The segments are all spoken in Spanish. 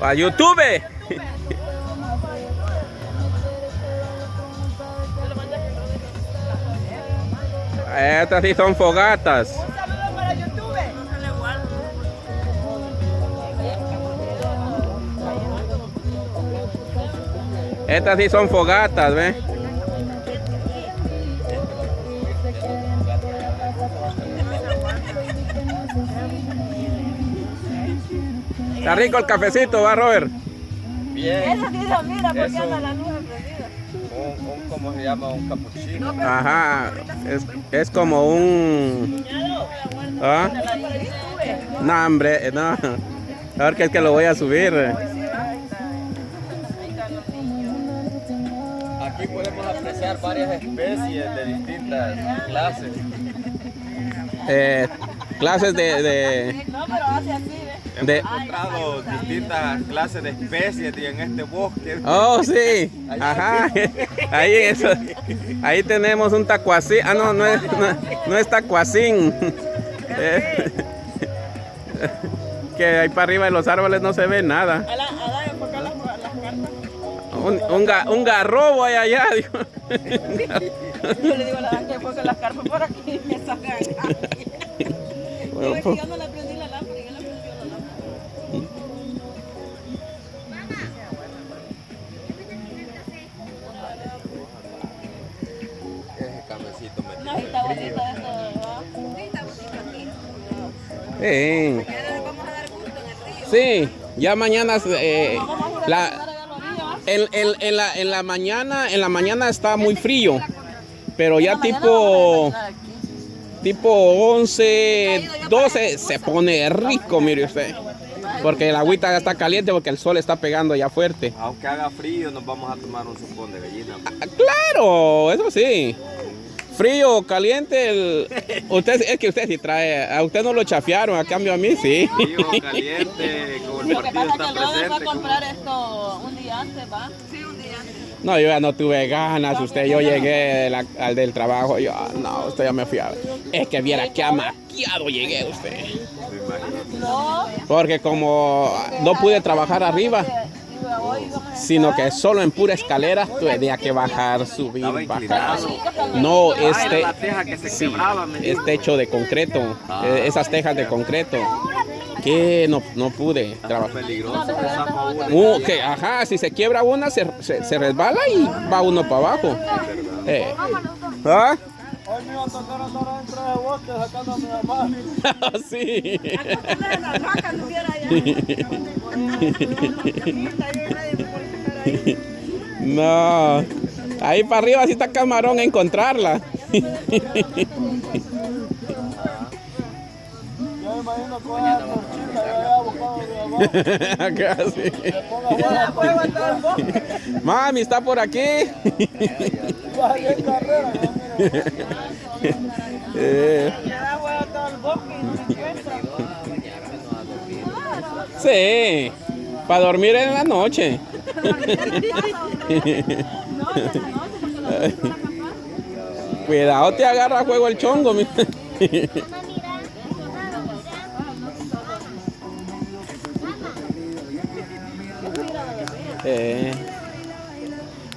Para YouTube. Estas sí son fogatas. Un saludo para YouTube. Estas sí son fogatas, ¿ves? Está rico el cafecito, ¿va, Robert? Bien. Esa sí se mira porque Eso. anda la luz prendida. ¿Cómo se llama? Un capuchino. Ajá, es como un... ¿Ah? No, hombre, no. A ver que es que lo voy a subir. Aquí podemos apreciar varias especies de distintas clases. Clases de, No, pero hace así, ¿ves? de... He encontrado distintas clases de especies en este bosque. Oh, sí. Ajá. Ahí eso. Ahí tenemos un tacuacín. Ah, no, no es tacuacín. Que ahí para arriba de los árboles no se ve nada. A enfocar las carpas. Un garrobo hay allá. Digo. Yo le digo a la Dan que enfoque las carpas por aquí y me sacan. Bueno, Yo no le prendí la lámpara, yo le prendí la lámpara. Ese camecito me Una hojita bonita esta, sí. Sí, ya mañana en la mañana está muy frío, pero ya tipo 11, 12 se pone rico, mire usted. Porque el agüita ya está caliente porque el sol está pegando ya fuerte. Aunque haga frío, nos vamos a tomar un sopón de gallina. Claro, eso sí. Frío, caliente, es que usted sí trae, a usted no lo chafiaron, a cambio a mí sí. Frío, caliente, como el Lo que partido pasa es está que luego va a presente. comprar esto un día antes, ¿va? Sí, un día antes. No, yo ya no tuve ganas, yo llegué al del trabajo, no, usted ya me fui es que viera que amaqueado llegué usted. No. Porque como no pude trabajar arriba, sino que solo en pura escalera tenía que bajar, subir, Estaba bajar. inclinado. No, Era la teja que se sí, quebraba, me dijo. es techo de concreto, esas tejas de concreto, que no pude trabajar. Peligroso, se zapa una. Que, ajá, si se quiebra una, se resbala y va uno para abajo. ¿Ah? Hoy me iba a tocar andar adentro de bosque sacando a mi mamá. Sí. No. Ahí para arriba sí está camarón encontrarla. Yo me imagino que voy a dar torchita, yo había buscado a mi mamá. Casi. Me ponga buena Mami, está por aquí. Iba a ir en carrera, yo mira. Ya da huevo todo el bosque y no se encuentra. Sí, para dormir en la noche. Cuidado, te agarra a juego el chongo.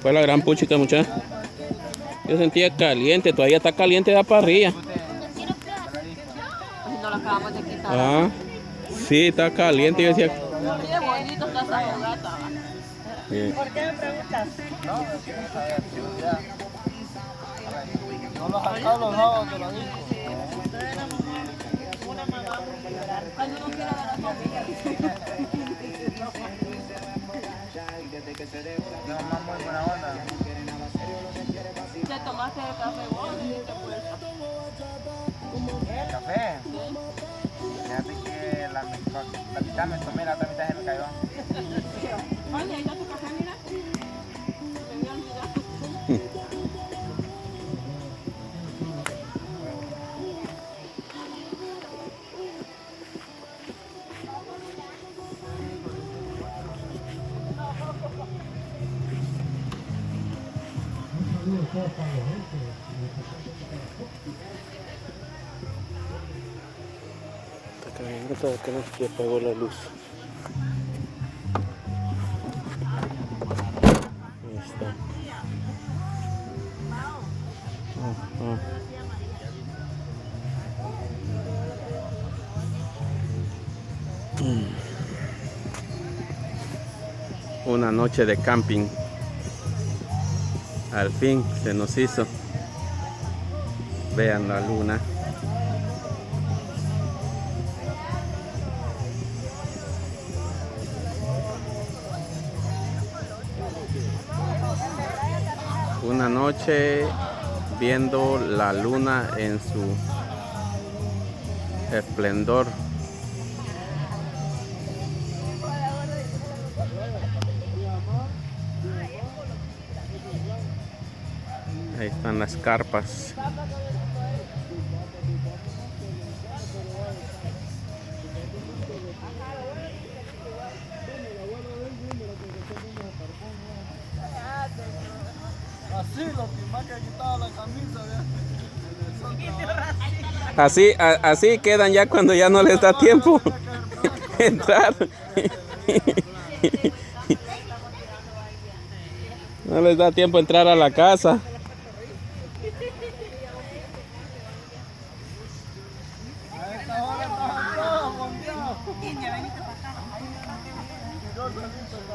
Fue la gran puchica, muchacha. Yo sentía caliente, todavía está caliente la parrilla. No la acabamos de quitar. Ah, sí, está caliente. Yo decía. Qué bonito está esa fogata, ¿va? Bien. ¿Por qué me preguntas? No lo sacaron los lados de la disco. Una mamá por llorar. Cuando uno quiera ver a su amiga. Mi mamá muy buena onda. ¿Te tomaste el café vos? ¿El café? Fíjate que la mitad me tomé, la otra mitad se me cayó. Oye, ahí está tu café, mira. Me voy a olvidar. Está caliente, que apagó la luz. Oh. Una noche de camping. Al fin se nos hizo. Vean la luna. Una noche viendo la luna en su esplendor. Ahí están las carpas. Así, lo que que ha quitado la camisa, Así quedan ya cuando ya no les da tiempo entrar. No les da tiempo entrar a la casa. A esta hora estaban todos bombeados. India, venite para acá. Yo solito.